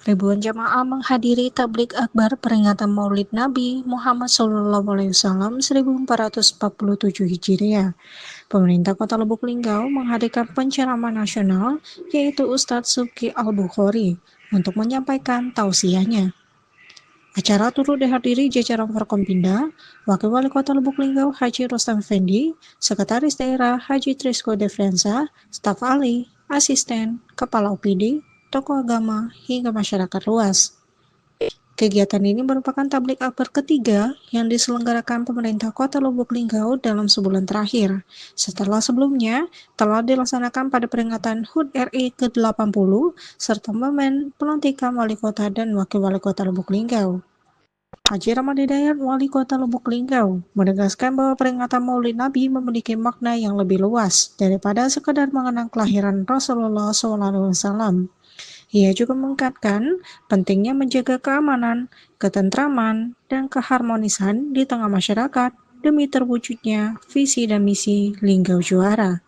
Ribuan jamaah menghadiri tablik akbar peringatan Maulid Nabi Muhammad SAW 1447 Hijriah. Pemerintah Kota Lubuk Linggau menghadirkan penceramah nasional, yaitu Ustadz Subki Al-Bukhari, untuk menyampaikan tausiahnya. Acara turut dihadiri jajaran Forkompinda, Wakil Wali Kota Lubuk Linggau Haji Rostam Effendi, Sekretaris Daerah Haji Trisko Devriansa, staf ahli, asisten, kepala OPD, tokoh agama, hingga masyarakat luas. Kegiatan ini merupakan tablik akbar ketiga yang diselenggarakan pemerintah Kota Lubuk Linggau dalam sebulan terakhir, setelah sebelumnya telah dilaksanakan pada peringatan HUT RI ke-80 serta momen pelantikan Wali Kota dan Wakil Wali Kota Lubuk Linggau. Haji Ramad Hidayat, Wali Kota Lubuk Linggau, menegaskan bahwa peringatan Maulid Nabi memiliki makna yang lebih luas daripada sekadar mengenang kelahiran Rasulullah SAW. Ia juga mengungkapkan pentingnya menjaga keamanan, ketentraman, dan keharmonisan di tengah masyarakat demi terwujudnya visi dan misi Linggau Juara.